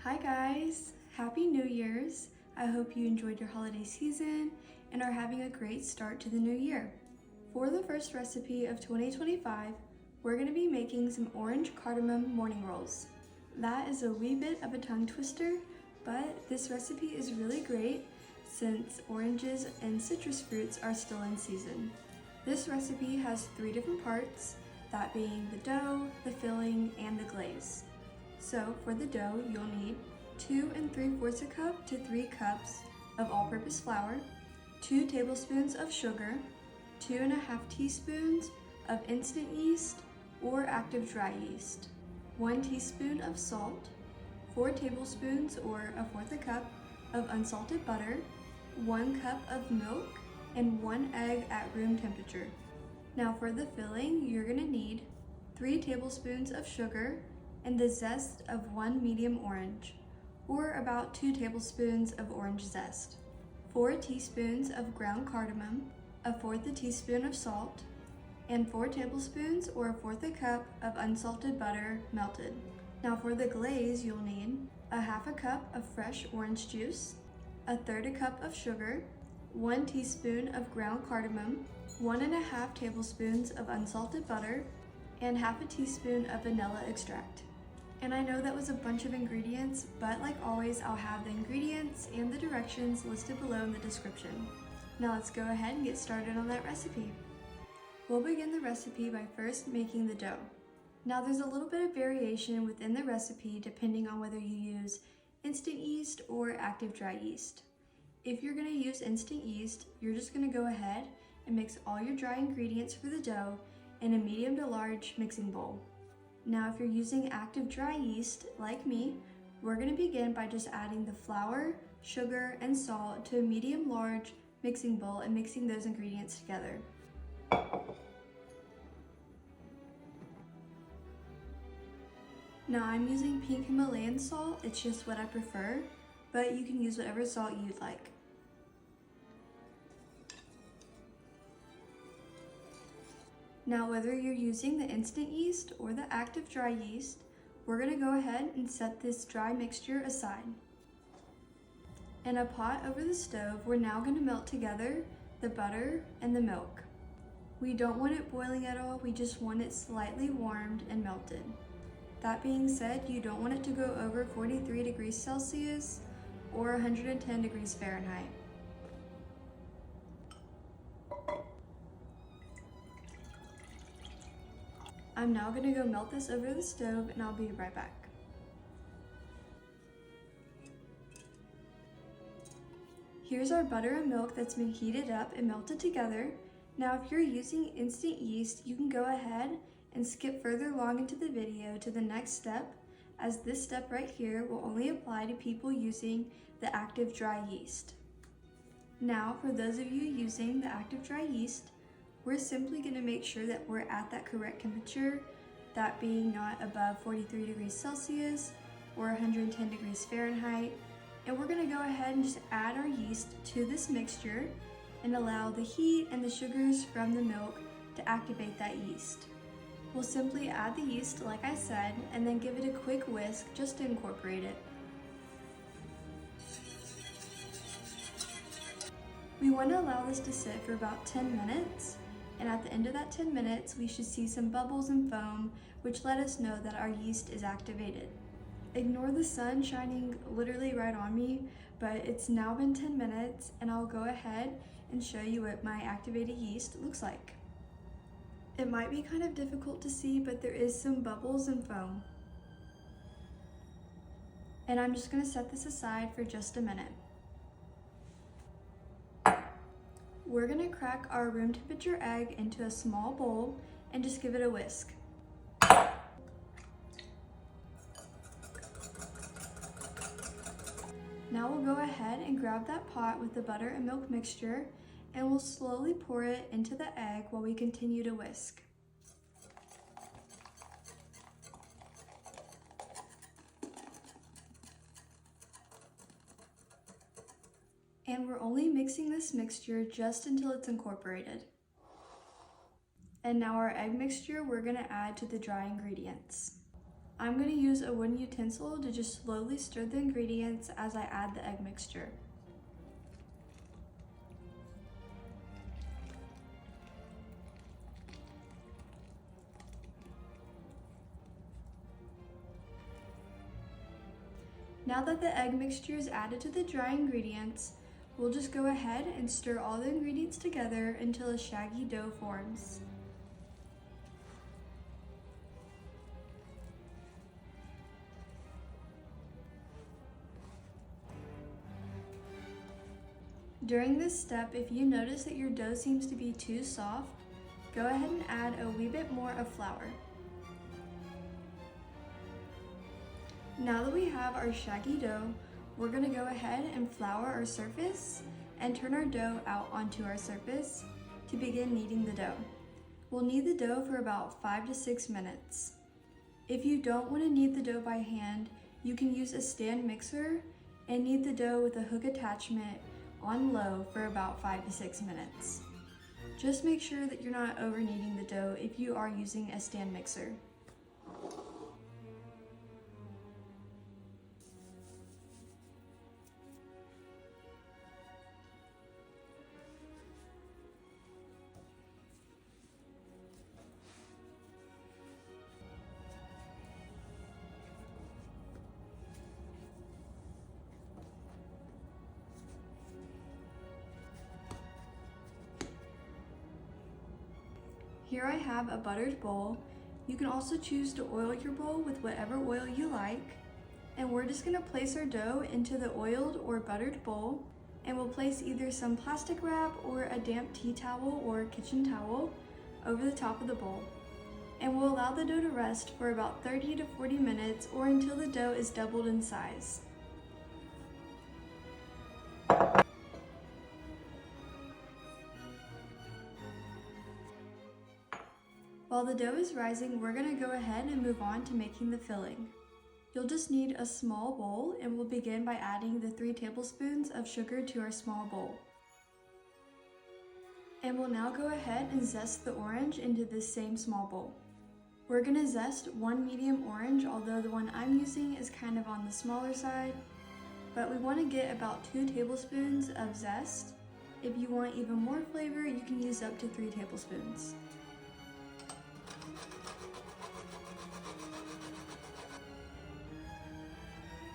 Hi guys, Happy New Year's. I hope you enjoyed your holiday season and are having a great start to the new year. For the first recipe of 2025, we're going to be making some orange cardamom morning rolls. That is a wee bit of a tongue twister, but this recipe is really great since oranges and citrus fruits are still in season. This recipe has 3 different parts, that being the dough, the filling, and the glaze. So for the dough, you'll need 2 3/4 cup to 3 cups of all-purpose flour, 2 tablespoons of sugar, 2½ teaspoons of instant yeast or active dry yeast, 1 teaspoon of salt, 4 tablespoons or 1/4 cup of unsalted butter, 1 cup of milk, and 1 egg at room temperature. Now for the filling, you're going to need 3 tablespoons of sugar and the zest of 1 medium orange, or about 2 tablespoons of orange zest, 4 teaspoons of ground cardamom, 1/4 teaspoon of salt, and 4 tablespoons or 1/4 cup of unsalted butter melted. Now for the glaze, you'll need 1/2 cup of fresh orange juice, 1/3 cup of sugar, 1 teaspoon of ground cardamom, 1½ tablespoons of unsalted butter, and 1/2 teaspoon of vanilla extract. And I know that was a bunch of ingredients, but like always, I'll have the ingredients and the directions listed below in the description. Now let's go ahead and get started on that recipe. We'll begin the recipe by first making the dough. Now there's a little bit of variation within the recipe depending on whether you use instant yeast or active dry yeast. If you're going to use instant yeast, you're just going to go ahead and mix all your dry ingredients for the dough in a medium to large mixing bowl. Now if you're using active dry yeast, like me, we're going to begin by just adding the flour, sugar, and salt to a medium-large mixing bowl and mixing those ingredients together. Now I'm using pink Himalayan salt, it's just what I prefer, but you can use whatever salt you'd like. Now whether you're using the instant yeast or the active dry yeast, we're going to go ahead and set this dry mixture aside. In a pot over the stove, we're now going to melt together the butter and the milk. We don't want it boiling at all, we just want it slightly warmed and melted. That being said, you don't want it to go over 43 degrees Celsius or 110 degrees Fahrenheit. I'm now going to go melt this over the stove and I'll be right back. Here's our butter and milk that's been heated up and melted together. Now if you're using instant yeast, you can go ahead and skip further along into the video to the next step, as this step right here will only apply to people using the active dry yeast. Now for those of you using the active dry yeast, we're simply going to make sure that we're at that correct temperature, that being not above 43 degrees Celsius or 110 degrees Fahrenheit. And we're going to go ahead and just add our yeast to this mixture and allow the heat and the sugars from the milk to activate that yeast. We'll simply add the yeast like I said and then give it a quick whisk just to incorporate it. We want to allow this to sit for about 10 minutes. And at the end of that 10 minutes, we should see some bubbles and foam, which let us know that our yeast is activated. Ignore the sun shining literally right on me, but it's now been 10 minutes and I'll go ahead and show you what my activated yeast looks like. It might be kind of difficult to see, but there is some bubbles and foam. And I'm just going to set this aside for just a minute. We're going to crack our room temperature egg into a small bowl and just give it a whisk. Now we'll go ahead and grab that pot with the butter and milk mixture and we'll slowly pour it into the egg while we continue to whisk. And we're only mixing this mixture just until it's incorporated. And now our egg mixture we're going to add to the dry ingredients. I'm going to use a wooden utensil to just slowly stir the ingredients as I add the egg mixture. Now that the egg mixture is added to the dry ingredients, we'll just go ahead and stir all the ingredients together until a shaggy dough forms. During this step, if you notice that your dough seems to be too soft, go ahead and add a wee bit more of flour. Now that we have our shaggy dough, we're going to go ahead and flour our surface and turn our dough out onto our surface to begin kneading the dough. We'll knead the dough for about 5 to 6 minutes. If you don't want to knead the dough by hand, you can use a stand mixer and knead the dough with a hook attachment on low for about 5 to 6 minutes. Just make sure that you're not over kneading the dough if you are using a stand mixer. Here I have a buttered bowl. You can also choose to oil your bowl with whatever oil you like. And we're just going to place our dough into the oiled or buttered bowl, and we'll place either some plastic wrap or a damp tea towel or kitchen towel over the top of the bowl. And we'll allow the dough to rest for about 30 to 40 minutes or until the dough is doubled in size. While the dough is rising, we're going to go ahead and move on to making the filling. You'll just need a small bowl, and we'll begin by adding the 3 tablespoons of sugar to our small bowl. And we'll now go ahead and zest the orange into this same small bowl. We're going to zest 1 medium orange, although the one I'm using is kind of on the smaller side, but we want to get about 2 tablespoons of zest. If you want even more flavor, you can use up to 3 tablespoons.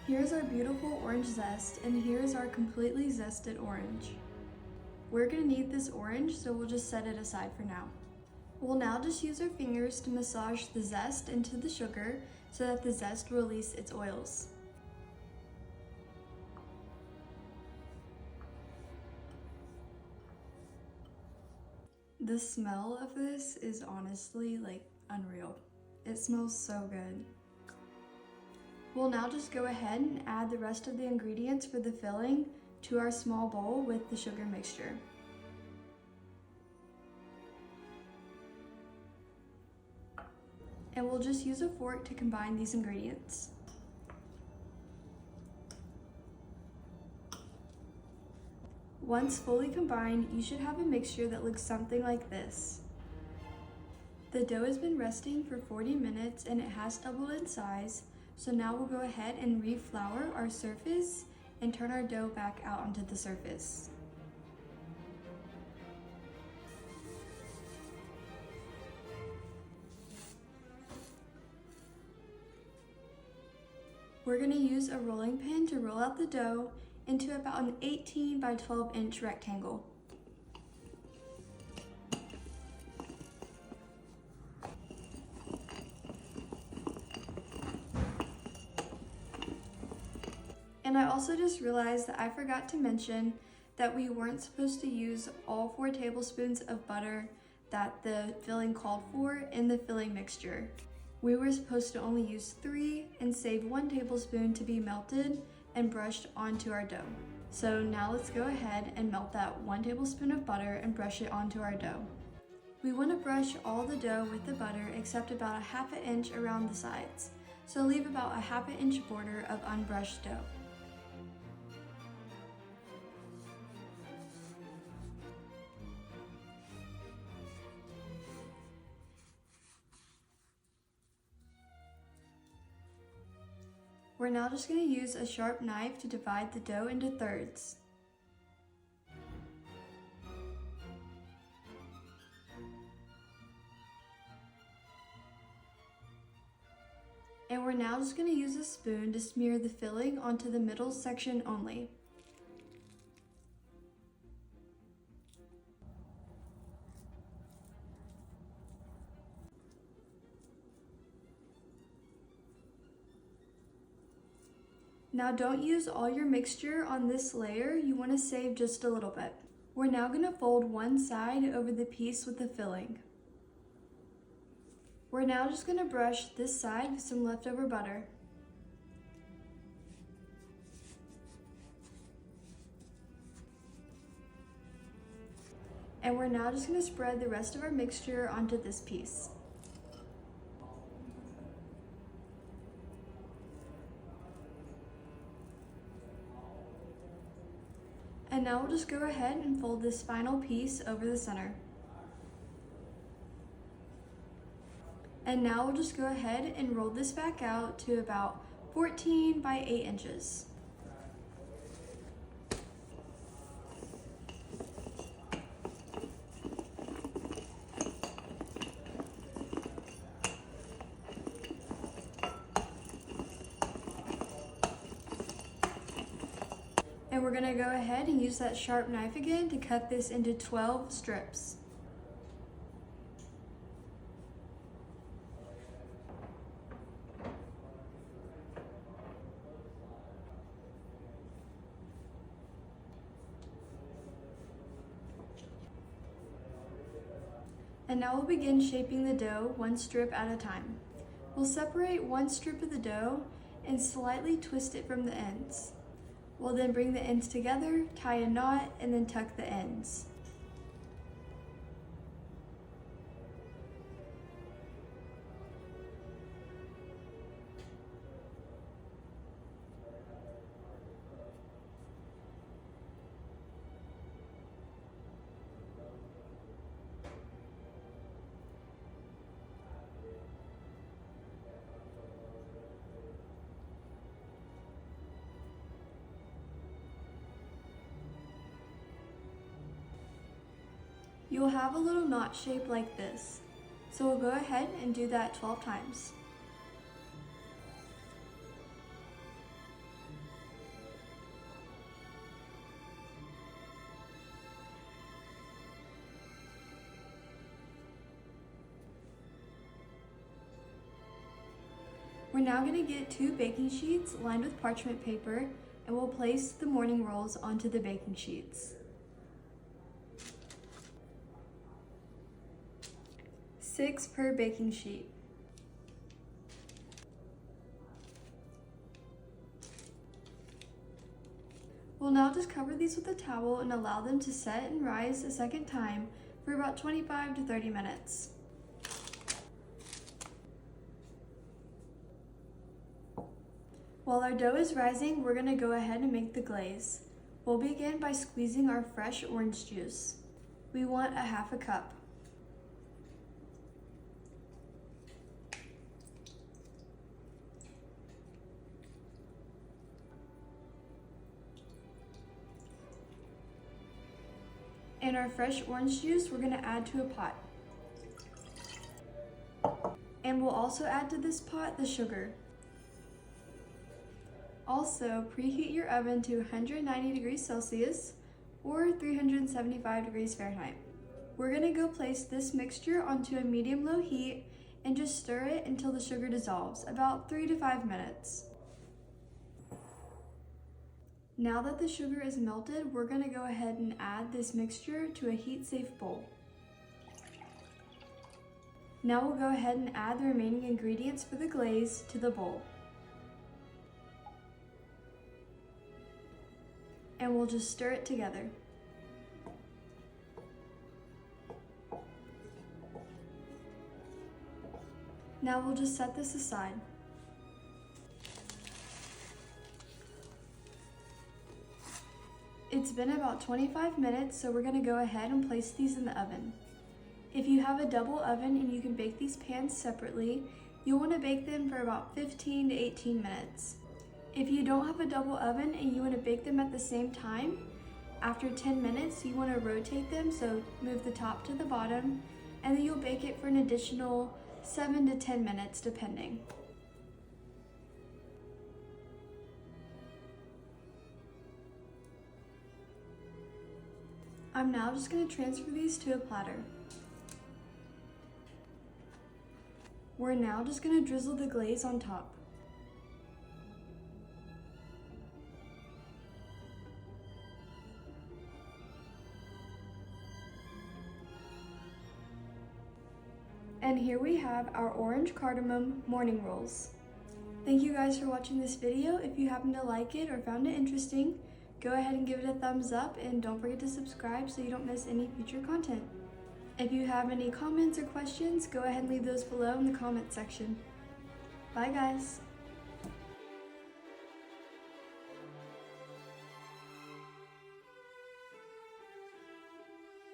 Here's our beautiful orange zest, and here's our completely zested orange. We're going to need this orange, so we'll just set it aside for now. We'll now just use our fingers to massage the zest into the sugar so that the zest will release its oils. The smell of this is honestly unreal. It smells so good. We'll now just go ahead and add the rest of the ingredients for the filling to our small bowl with the sugar mixture. And we'll just use a fork to combine these ingredients. Once fully combined, you should have a mixture that looks something like this. The dough has been resting for 40 minutes and it has doubled in size. So now we'll go ahead and reflour our surface and turn our dough back out onto the surface. We're going to use a rolling pin to roll out the dough into about an 18 by 12 inch rectangle. And I also just realized that I forgot to mention that we weren't supposed to use all 4 tablespoons of butter that the filling called for in the filling mixture. We were supposed to only use 3 and save 1 tablespoon to be melted and brushed onto our dough. So now let's go ahead and melt that 1 tablespoon of butter and brush it onto our dough. We want to brush all the dough with the butter except about a ½ inch around the sides. So leave about a ½ inch border of unbrushed dough. We're now just going to use a sharp knife to divide the dough into thirds. And we're now just going to use a spoon to smear the filling onto the middle section only. Now don't use all your mixture on this layer, you want to save just a little bit. We're now going to fold one side over the piece with the filling. We're now just going to brush this side with some leftover butter. And we're now just going to spread the rest of our mixture onto this piece. And now we'll just go ahead and fold this final piece over the center. And now we'll just go ahead and roll this back out to about 14 by 8 inches. And we're going to go ahead and use that sharp knife again to cut this into 12 strips. And now we'll begin shaping the dough one strip at a time. We'll separate one strip of the dough and slightly twist it from the ends. We'll then bring the ends together, tie a knot, and then tuck the ends. You'll have a little knot shape like this. So we'll go ahead and do that 12 times. We're now going to get 2 baking sheets lined with parchment paper, and we'll place the morning rolls onto the baking sheets. 6 per baking sheet. We'll now just cover these with a towel and allow them to set and rise a second time for about 25 to 30 minutes. While our dough is rising, we're going to go ahead and make the glaze. We'll begin by squeezing our fresh orange juice. We want a half a cup. And our fresh orange juice we're going to add to a pot. And we'll also add to this pot the sugar. Also, preheat your oven to 190 degrees Celsius or 375 degrees Fahrenheit. We're going to go place this mixture onto a medium-low heat and just stir it until the sugar dissolves, about 3 to 5 minutes. Now that the sugar is melted, we're going to go ahead and add this mixture to a heat-safe bowl. Now we'll go ahead and add the remaining ingredients for the glaze to the bowl. And we'll just stir it together. Now we'll just set this aside. It's been about 25 minutes, so we're going to go ahead and place these in the oven. If you have a double oven and you can bake these pans separately, you'll want to bake them for about 15 to 18 minutes. If you don't have a double oven and you want to bake them at the same time, after 10 minutes you want to rotate them, so move the top to the bottom, and then you'll bake it for an additional 7 to 10 minutes depending. I'm now just going to transfer these to a platter. We're now just going to drizzle the glaze on top. And here we have our orange cardamom morning rolls. Thank you guys for watching this video. If you happen to like it or found it interesting, go ahead and give it a thumbs up, and don't forget to subscribe so you don't miss any future content. If you have any comments or questions, go ahead and leave those below in the comment section. Bye guys!